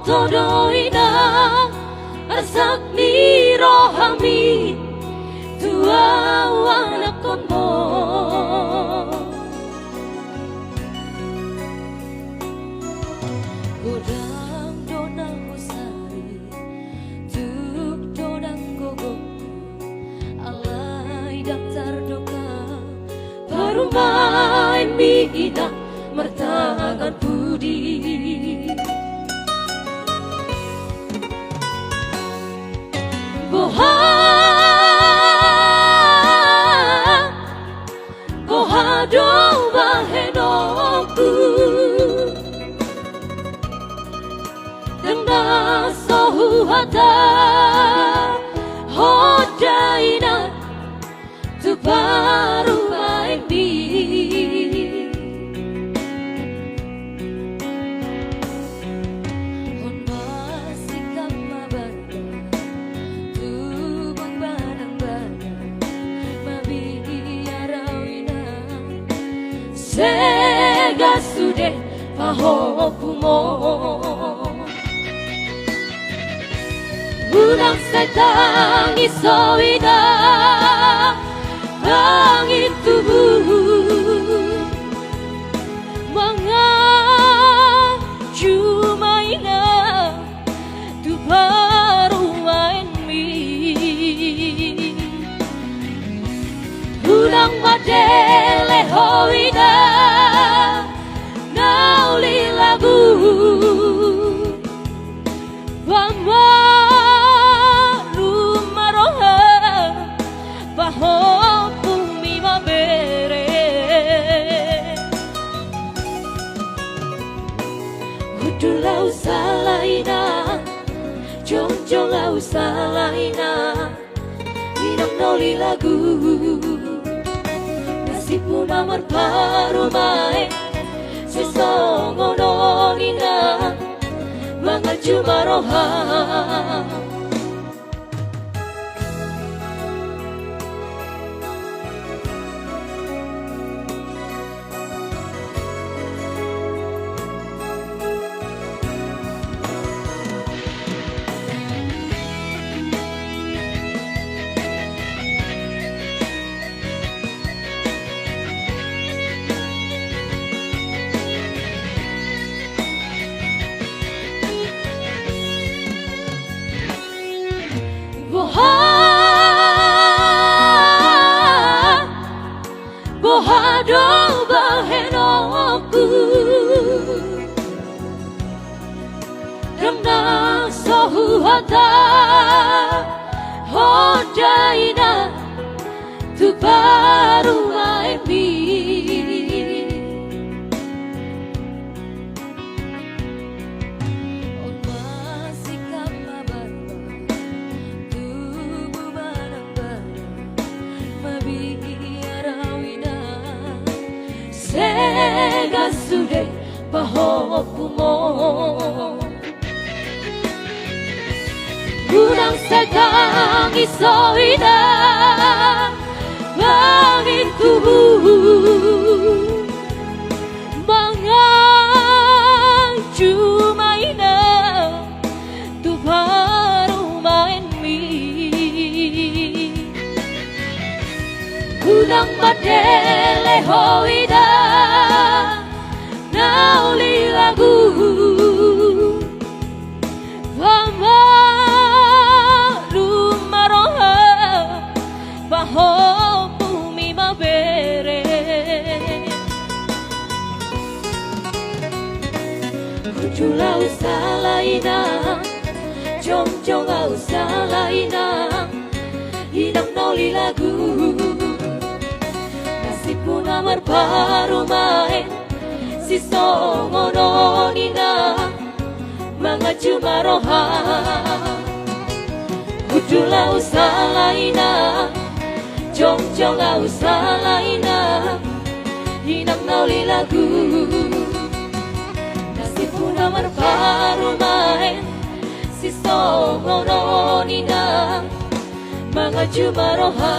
todoina asak ni rohami tua wana konmo godang donang usari tuk donang gogo alai daftar doka baru main mihina mertangan budi boha dova henoku dengna sohu hata hodaina tu baru main di Sega sude pahopumo Unang setang isoida Langit tubuh Mga cumaina Tu baru main mi Unang madele hoida Nauli lagu Bama rumaroha Pahopumi mabere Kudulau salaina Jong-jong salaina Inang nauli lagu Nasibu namar baru main Sesongono nina Mga jumaroha Boha doba henoku Remna sohu hata Hodaina Tu baru maimi Sega sude pahopumo Unang setang isoida Langit tubuh Mga cumaina Tu baru main mi Unang madele hoida Nauli lagu Vama rumaroha Pahopumi mabere Kujulau salaina Jong-jong au salaina Inang nauli lagu Nasibu namar baru main Sisongono nina Mga jumaroha Kudulau salaina Jong-jong au salaina Inang nauli lagu Nasibu namar baru main Sisongono nina Mga jumaroha